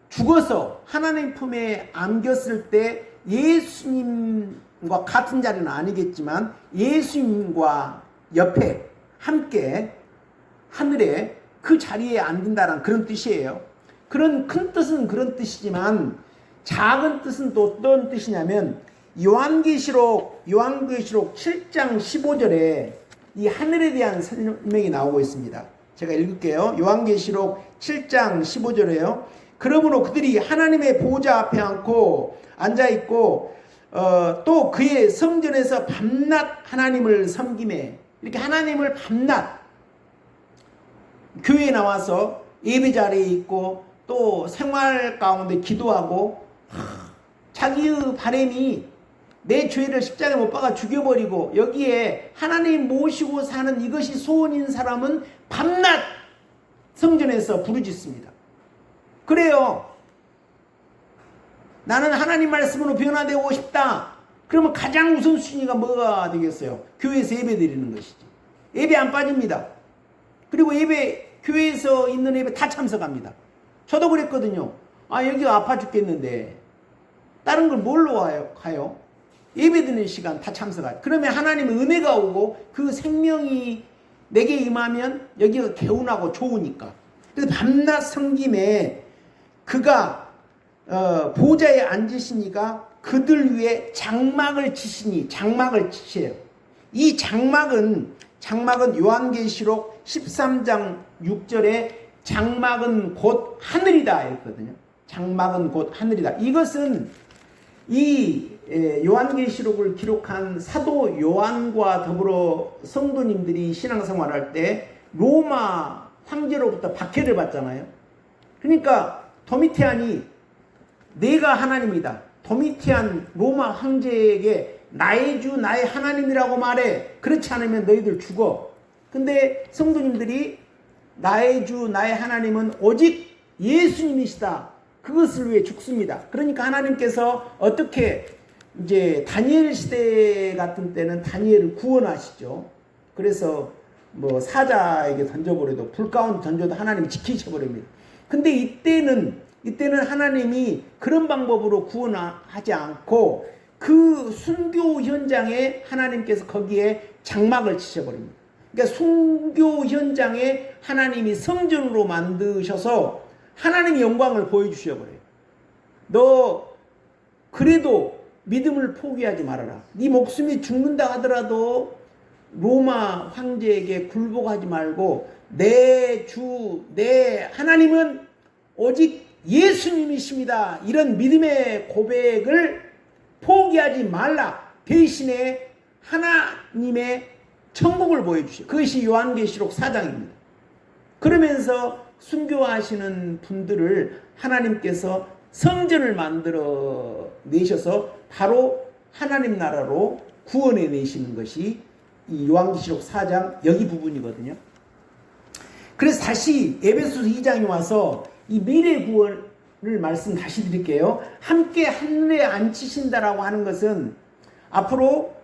죽어서 하나님 품에 안겼을 때 예수님과 같은 자리는 아니겠지만 예수님과 옆에 함께 하늘에 그 자리에 앉는다는 그런 뜻이에요. 그런 큰 뜻은 그런 뜻이지만 작은 뜻은 또 어떤 뜻이냐면 요한계시록 7장 15절에 이 하늘에 대한 설명이 나오고 있습니다. 제가 읽을게요. 요한계시록 7장 15절에요. 그러므로 그들이 하나님의 보호자 앞에 앉아있고 또 그의 성전에서 밤낮 하나님을 섬기매. 이렇게 하나님을 밤낮 교회에 나와서 예배 자리에 있고 또 생활 가운데 기도하고 자기의 바람이 내 죄를 십자가에 못 박아 죽여버리고 여기에 하나님 모시고 사는 이것이 소원인 사람은 밤낮 성전에서 부르짖습니다. 그래요. 나는 하나님 말씀으로 변화되고 싶다. 그러면 가장 우선순위가 뭐가 되겠어요? 교회에서 예배 드리는 것이지. 예배 안 빠집니다. 그리고 교회에서 있는 예배 다 참석합니다. 저도 그랬거든요. 여기가 아파 죽겠는데 다른 걸 뭘로 가요? 예배 드리는 시간 다 참석하죠. 그러면 하나님의 은혜가 오고 그 생명이 내게 임하면 여기가 개운하고 좋으니까. 그래서 밤낮 섬김에 그가 보좌에 앉으시니까 그들 위에 장막을 치시니 장막을 치세요. 이 장막은 요한계시록 13장 6절에 장막은 곧 하늘이다 했거든요. 장막은 곧 하늘이다. 이것은 이 요한계시록을 기록한 사도 요한과 더불어 성도님들이 신앙생활할 때 로마 황제로부터 박해를 받잖아요. 그러니까 도미티안이 내가 하나님이다. 도미티안 로마 황제에게 나의 주 나의 하나님이라고 말해. 그렇지 않으면 너희들 죽어. 근데 성도님들이 나의 주 나의 하나님은 오직 예수님이시다. 그것을 위해 죽습니다. 그러니까 하나님께서 어떻게 이제 다니엘 시대 같은 때는 다니엘을 구원하시죠. 그래서 뭐 사자에게 던져버려도 불 가운데 던져도 하나님이 지키셔버립니다. 근데 이때는 하나님이 그런 방법으로 구원하지 않고 그 순교 현장에 하나님께서 거기에 장막을 치셔버립니다. 그러니까 순교 현장에 하나님이 성전으로 만드셔서 하나님의 영광을 보여주셔버려요. 너 그래도 믿음을 포기하지 말아라. 네 목숨이 죽는다 하더라도 로마 황제에게 굴복하지 말고 내 주, 내 하나님은 오직 예수님이십니다. 이런 믿음의 고백을 포기하지 말라. 대신에 하나님의 천국을 보여주시오. 그것이 요한계시록 4장입니다. 그러면서 순교하시는 분들을 하나님께서 성전을 만들어 내셔서 바로 하나님 나라로 구원해 내시는 것이 이 요한계시록 4장 여기 부분이거든요. 그래서 다시 에베소서 2장에 와서 이 미래 구원을 말씀 다시 드릴게요. 함께 하늘에 앉히신다라고 하는 것은 앞으로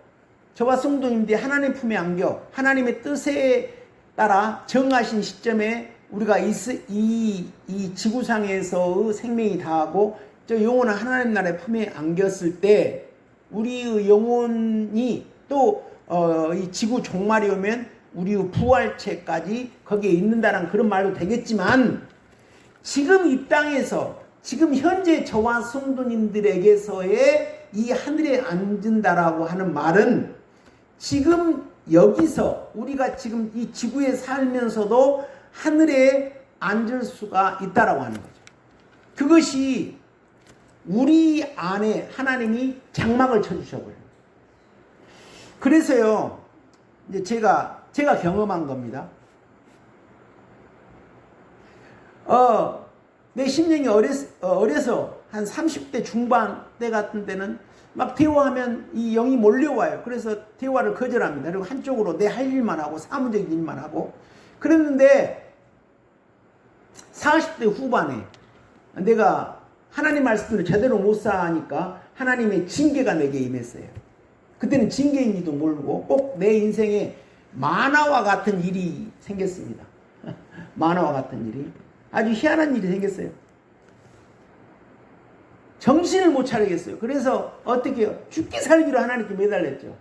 저와 성도님들이 하나님 품에 안겨 하나님의 뜻에 따라 정하신 시점에 우리가 이 지구상에서의 생명이 다하고 저 영원한 하나님 나라의 품에 안겼을 때 우리의 영혼이 또 이 지구 종말이 오면 우리의 부활체까지 거기에 있는다는 그런 말도 되겠지만 지금 이 땅에서 지금 현재 저와 성도님들에게서의 이 하늘에 앉은다라고 하는 말은 지금 여기서 우리가 지금 이 지구에 살면서도 하늘에 앉을 수가 있다라고 하는 거죠. 그것이 우리 안에 하나님이 장막을 쳐주셔버려요. 그래서요, 이제 제가 경험한 겁니다. 내 심령이 어려서 한 30대 중반 때 같은 때는 막 대화하면 이 영이 몰려와요. 그래서 대화를 거절합니다. 그리고 한쪽으로 내 할 일만 하고 사무적인 일만 하고 그랬는데 40대 후반에 내가 하나님 말씀을 제대로 못 사니까 하나님의 징계가 내게 임했어요. 그때는 징계인지도 모르고 꼭 내 인생에 만화와 같은 일이 생겼습니다. 만화와 같은 일이. 아주 희한한 일이 생겼어요. 정신을 못 차리겠어요. 그래서 어떻게 해요? 죽기 살기로 하나님께 매달렸죠.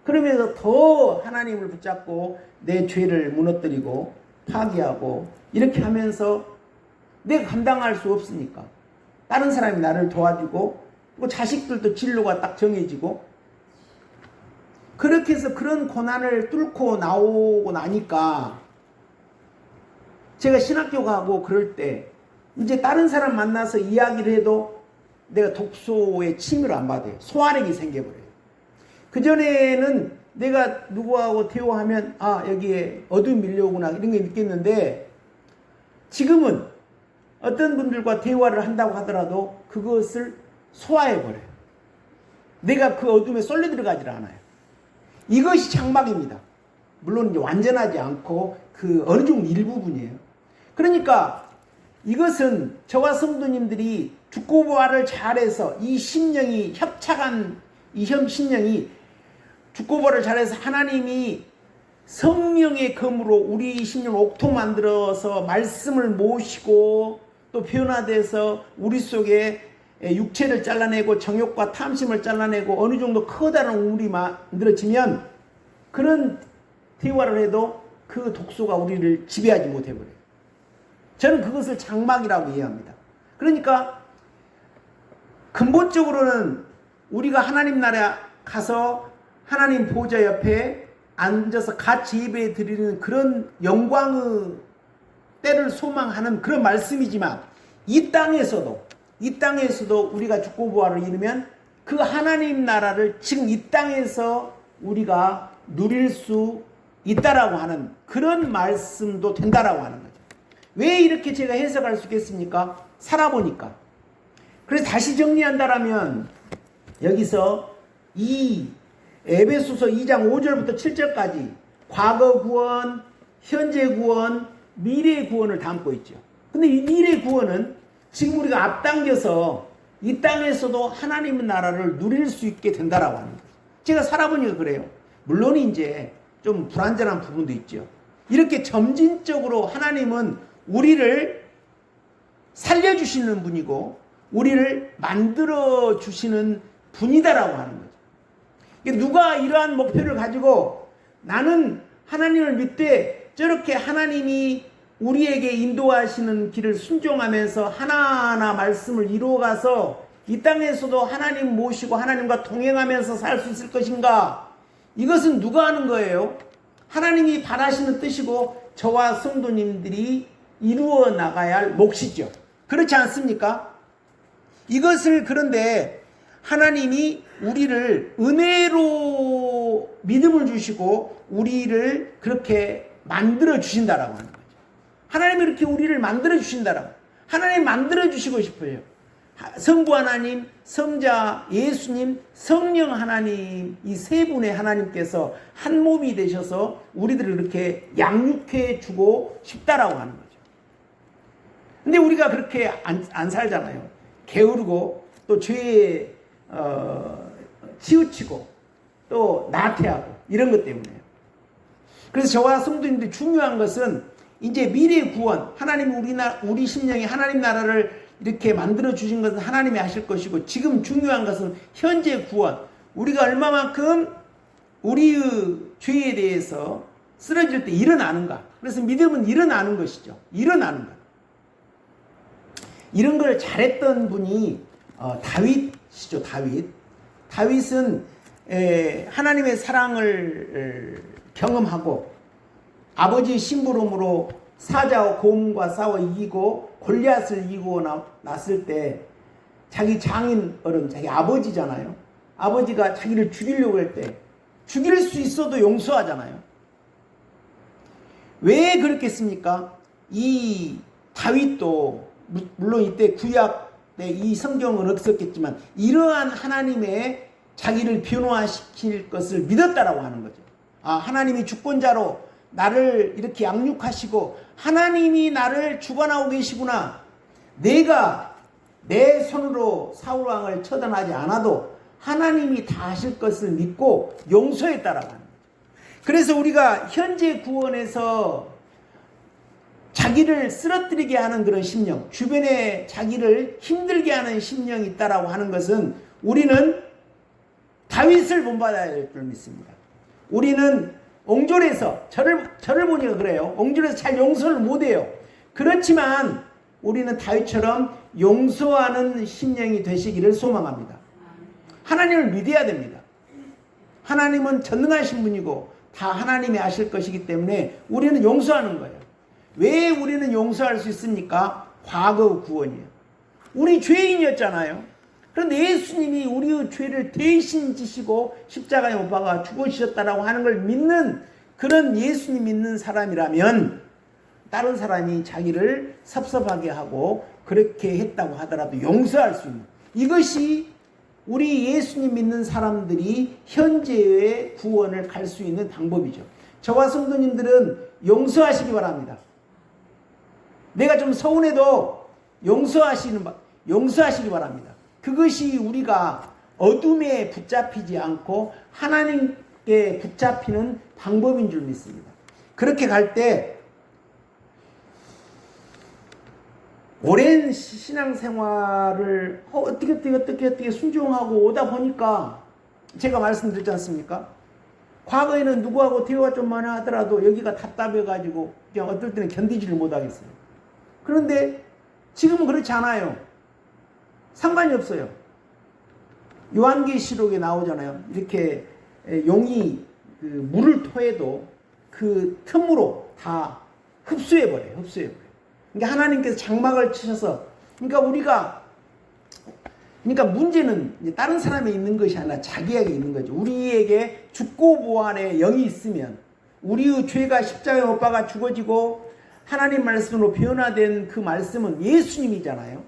그러면서 더 하나님을 붙잡고 내 죄를 무너뜨리고 파괴하고 이렇게 하면서 내가 감당할 수 없으니까 다른 사람이 나를 도와주고 또 자식들도 진로가 딱 정해지고 그렇게 해서 그런 고난을 뚫고 나오고 나니까 제가 신학교 가고 그럴 때 이제 다른 사람 만나서 이야기를 해도 내가 독소에 침을 안 받아요. 소화력이 생겨버려요. 그전에는 내가 누구하고 대화하면 여기에 어둠이 밀려오구나 이런 게 느꼈는데 지금은 어떤 분들과 대화를 한다고 하더라도 그것을 소화해버려요. 내가 그 어둠에 쏠려 들어가질 않아요. 이것이 장막입니다. 물론 이제 완전하지 않고 그 어느 정도 일부분이에요. 그러니까 이것은 저와 성도님들이 죽고 부활을 잘해서 이 심령이 협착한 이 심령이 죽고 부활을 잘해서 하나님이 성령의 검으로 우리 심령을 옥토 만들어서 말씀을 모시고 또 변화돼서 우리 속에 육체를 잘라내고 정욕과 탐심을 잘라내고 어느 정도 커다란 우물이 만들어지면 그런 대화를 해도 그 독소가 우리를 지배하지 못해버려요. 저는 그것을 장막이라고 이해합니다. 그러니까 근본적으로는 우리가 하나님 나라에 가서 하나님 보좌 옆에 앉아서 같이 예배 드리는 그런 영광의 때를 소망하는 그런 말씀이지만 이 땅에서도 우리가 죽고 부활을 이루면 그 하나님 나라를 지금 이 땅에서 우리가 누릴 수 있다라고 하는 그런 말씀도 된다라고 하는 거죠. 왜 이렇게 제가 해석할 수 있겠습니까? 살아보니까. 그래서 다시 정리한다라면 여기서 이 에베소서 2장 5절부터 7절까지 과거 구원, 현재 구원, 미래 구원을 담고 있죠. 근데 이 미래 구원은 지금 우리가 앞당겨서 이 땅에서도 하나님의 나라를 누릴 수 있게 된다라고 하는 거죠. 제가 살아보니까 그래요. 물론 이제 좀 불완전한 부분도 있죠. 이렇게 점진적으로 하나님은 우리를 살려주시는 분이고 우리를 만들어주시는 분이다라고 하는 거죠. 누가 이러한 목표를 가지고 나는 하나님을 믿되 저렇게 하나님이 우리에게 인도하시는 길을 순종하면서 하나하나 말씀을 이루어가서 이 땅에서도 하나님 모시고 하나님과 동행하면서 살 수 있을 것인가? 이것은 누가 하는 거예요? 하나님이 바라시는 뜻이고 저와 성도님들이 이루어 나가야 할 몫이죠. 그렇지 않습니까? 이것을 그런데 하나님이 우리를 은혜로 믿음을 주시고 우리를 그렇게 만들어 주신다라고 하는 거죠. 하나님이 이렇게 우리를 만들어 주신다라고. 하나님 만들어 주시고 싶어요. 성부 하나님, 성자 예수님, 성령 하나님 이 세 분의 하나님께서 한 몸이 되셔서 우리들을 이렇게 양육해 주고 싶다라고 하는 거죠. 근데 우리가 그렇게 안 살잖아요. 게으르고 또 죄에 치우치고 또 나태하고 이런 것 때문에요. 그래서 저와 성도님들이 중요한 것은 이제 미래 구원, 하나님이 우리 심령에 하나님 나라를 이렇게 만들어 주신 것은 하나님이 하실 것이고 지금 중요한 것은 현재 구원, 우리가 얼마만큼 우리의 죄에 대해서 쓰러질 때 일어나는가. 그래서 믿음은 일어나는 것이죠. 일어나는 것. 이런 걸 잘했던 분이 다윗이죠. 다윗은 하나님의 사랑을 경험하고 아버지의 심부름으로 사자와 곰과 싸워 이기고 골리앗을 이기고 났을 때 자기 장인 어른, 자기 아버지잖아요. 아버지가 자기를 죽이려고 할 때 죽일 수 있어도 용서하잖아요. 왜 그렇겠습니까? 이 다윗도 물론 이때 구약 때 이 성경은 없었겠지만 이러한 하나님의 자기를 변호화시킬 것을 믿었다라고 하는 거죠. 하나님이 주권자로 나를 이렇게 양육하시고 하나님이 나를 주관하고 계시구나. 내가 내 손으로 사울왕을 처단하지 않아도 하나님이 다 하실 것을 믿고 용서했다라고 하는 거죠. 그래서 우리가 현재 구원에서 자기를 쓰러뜨리게 하는 그런 심령, 주변에 자기를 힘들게 하는 심령이 있다라고 하는 것은 우리는 다윗을 본받아야 될 줄 믿습니다. 우리는 옹졸해서 저를 보니까 그래요. 옹졸해서 잘 용서를 못해요. 그렇지만 우리는 다윗처럼 용서하는 심령이 되시기를 소망합니다. 하나님을 믿어야 됩니다. 하나님은 전능하신 분이고 다 하나님이 하실 것이기 때문에 우리는 용서하는 거예요. 왜 우리는 용서할 수 있습니까? 과거 구원이에요. 우리 죄인이었잖아요. 그런데 예수님이 우리의 죄를 대신 지시고 십자가에 못 박아 죽으셨다라고 하는 걸 믿는 그런 예수님 믿는 사람이라면 다른 사람이 자기를 섭섭하게 하고 그렇게 했다고 하더라도 용서할 수 있는, 이것이 우리 예수님 믿는 사람들이 현재의 구원을 갈 수 있는 방법이죠. 저와 성도님들은 용서하시기 바랍니다. 내가 좀 서운해도 용서하시기 바랍니다. 그것이 우리가 어둠에 붙잡히지 않고 하나님께 붙잡히는 방법인 줄 믿습니다. 그렇게 갈 때 오랜 신앙생활을 어떻게 순종하고 오다 보니까 제가 말씀드렸지 않습니까? 과거에는 누구하고 대화가 좀 많이 하더라도 여기가 답답해가지고 그냥 어떨 때는 견디지를 못하겠어요. 그런데 지금은 그렇지 않아요. 상관이 없어요. 요한계시록에 나오잖아요. 이렇게 용이 그 물을 토해도 그 틈으로 다 흡수해버려요. 그러니까 하나님께서 장막을 치셔서, 그러니까 문제는 이제 다른 사람에 있는 것이 아니라 자기에게 있는 거죠. 우리에게 죽고 부활의 영이 있으면 우리의 죄가 십자가에 못 박아 죽어지고 하나님 말씀으로 변화된 그 말씀은 예수님이잖아요.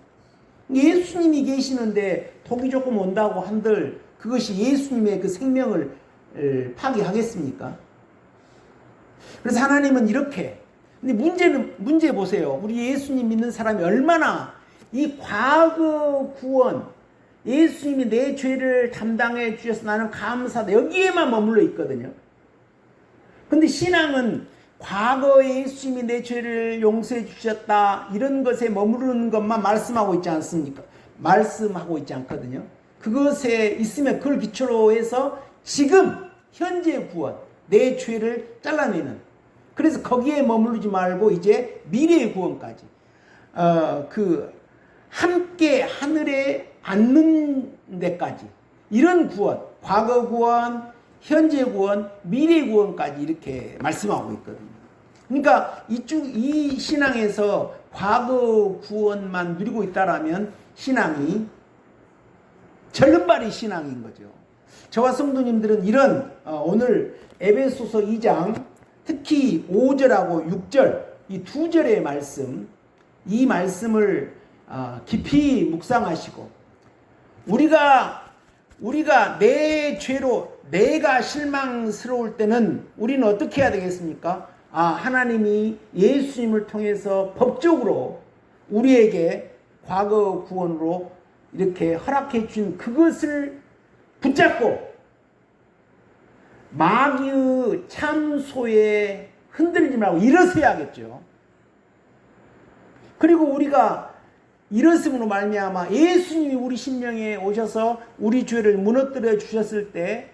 예수님이 계시는데 독이 조금 온다고 한들 그것이 예수님의 그 생명을 파괴하겠습니까? 그래서 하나님은 이렇게, 근데 문제 보세요. 우리 예수님 믿는 사람이 얼마나 이 과거 구원, 예수님이 내 죄를 담당해 주셔서 나는 감사하다, 여기에만 머물러 있거든요. 근데 신앙은 과거에 예수님이 내 죄를 용서해 주셨다, 이런 것에 머무르는 것만 말씀하고 있지 않습니까? 말씀하고 있지 않거든요. 그것에 있으면 그걸 기초로 해서 지금 현재 구원, 내 죄를 잘라내는, 그래서 거기에 머무르지 말고 이제 미래의 구원까지 함께 하늘에 앉는 데까지, 이런 구원, 과거 구원, 현재 구원, 미래 구원까지 이렇게 말씀하고 있거든요. 그러니까 이 신앙에서 과거 구원만 누리고 있다라면 신앙이 절름발이 신앙인 거죠. 저와 성도님들은 이런 오늘 에베소서 2장 특히 5절하고 6절 이 두 절의 말씀, 이 말씀을 깊이 묵상하시고 우리가 내 죄로 내가 실망스러울 때는 우리는 어떻게 해야 되겠습니까? 하나님이 예수님을 통해서 법적으로 우리에게 과거 구원으로 이렇게 허락해 준 그것을 붙잡고 마귀의 참소에 흔들리지 말고 일어서야겠죠. 그리고 우리가 일어섬으로 말미암아 예수님이 우리 심령에 오셔서 우리 죄를 무너뜨려 주셨을 때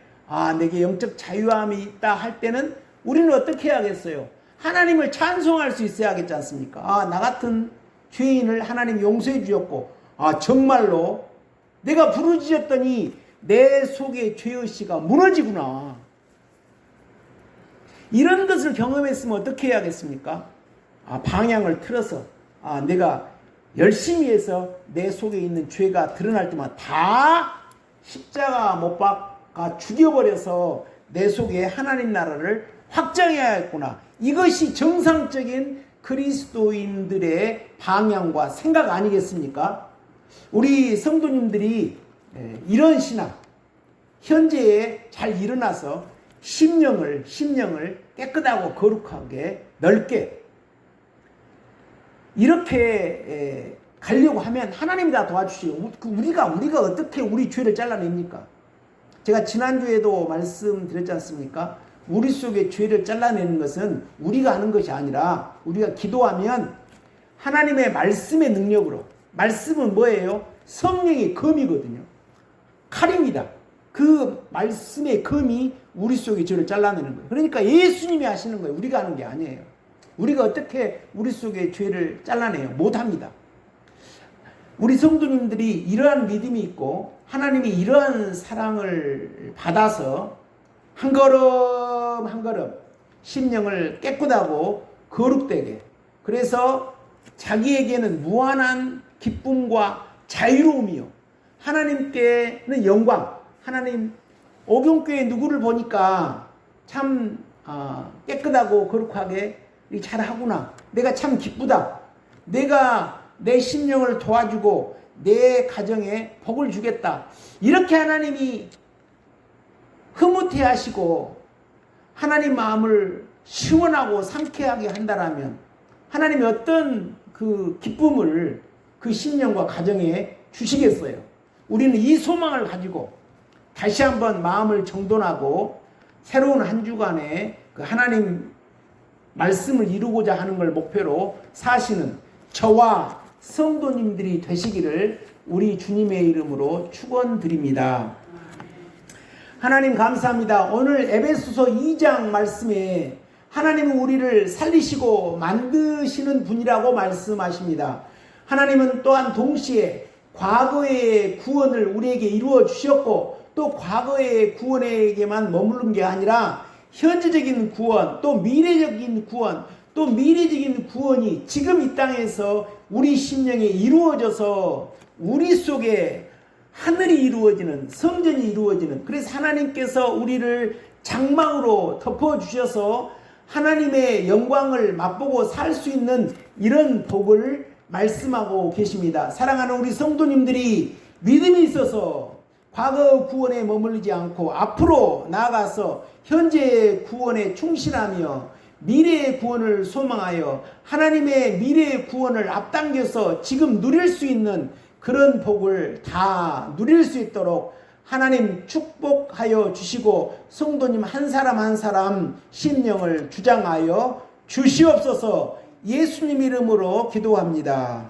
내게 영적 자유함이 있다 할 때는 우리는 어떻게 해야겠어요? 하나님을 찬송할 수 있어야겠지 않습니까? 나 같은 죄인을 하나님이 용서해 주셨고 정말로 내가 부르짖었더니 내 속에 죄의식가 무너지구나. 이런 것을 경험했으면 어떻게 해야겠습니까? 방향을 틀어서 내가 열심히 해서 내 속에 있는 죄가 드러날 때마다 다 십자가 못 박아 죽여버려서 내 속에 하나님 나라를 확장해야겠구나. 이것이 정상적인 그리스도인들의 방향과 생각 아니겠습니까? 우리 성도님들이 이런 신앙, 현재에 잘 일어나서 심령을 깨끗하고 거룩하게 넓게 이렇게 가려고 하면 하나님이 다 도와주시고, 우리가 어떻게 우리 죄를 잘라냅니까? 제가 지난주에도 말씀드렸지 않습니까? 우리 속에 죄를 잘라내는 것은 우리가 하는 것이 아니라 우리가 기도하면 하나님의 말씀의 능력으로, 말씀은 뭐예요? 성령의 검이거든요. 칼입니다. 그 말씀의 검이 우리 속에 죄를 잘라내는 거예요. 그러니까 예수님이 하시는 거예요. 우리가 하는 게 아니에요. 우리가 어떻게 우리 속에 죄를 잘라내요? 못합니다. 우리 성도님들이 이러한 믿음이 있고 하나님이 이러한 사랑을 받아서 한 걸음 한 걸음 심령을 깨끗하고 거룩되게, 그래서 자기에게는 무한한 기쁨과 자유로움이요, 하나님께는 영광. 하나님, 오경교회 누구를 보니까 참 깨끗하고 거룩하게 잘하구나. 내가 참 기쁘다. 내가 내 심령을 도와주고 내 가정에 복을 주겠다. 이렇게 하나님이 흐뭇해 하시고 하나님 마음을 시원하고 상쾌하게 한다라면 하나님이 어떤 그 기쁨을 그 심령과 가정에 주시겠어요? 우리는 이 소망을 가지고 다시 한번 마음을 정돈하고 새로운 한 주간에 그 하나님 말씀을 이루고자 하는 걸 목표로 사시는 저와 성도님들이 되시기를 우리 주님의 이름으로 축원드립니다. 하나님 감사합니다. 오늘 에베소서 2장 말씀에 하나님은 우리를 살리시고 만드시는 분이라고 말씀하십니다. 하나님은 또한 동시에 과거의 구원을 우리에게 이루어 주셨고, 또 과거의 구원에게만 머무른 게 아니라 현재적인 구원, 또 미래적인 구원, 또 미래적인 구원이 지금 이 땅에서 우리 심령에 이루어져서 우리 속에 하늘이 이루어지는, 성전이 이루어지는, 그래서 하나님께서 우리를 장막으로 덮어주셔서 하나님의 영광을 맛보고 살 수 있는 이런 복을 말씀하고 계십니다. 사랑하는 우리 성도님들이 믿음이 있어서 과거 구원에 머물리지 않고 앞으로 나아가서 현재의 구원에 충실하며 미래의 구원을 소망하여 하나님의 미래의 구원을 앞당겨서 지금 누릴 수 있는 그런 복을 다 누릴 수 있도록 하나님 축복하여 주시고 성도님 한 사람 한 사람 심령을 주장하여 주시옵소서. 예수님 이름으로 기도합니다.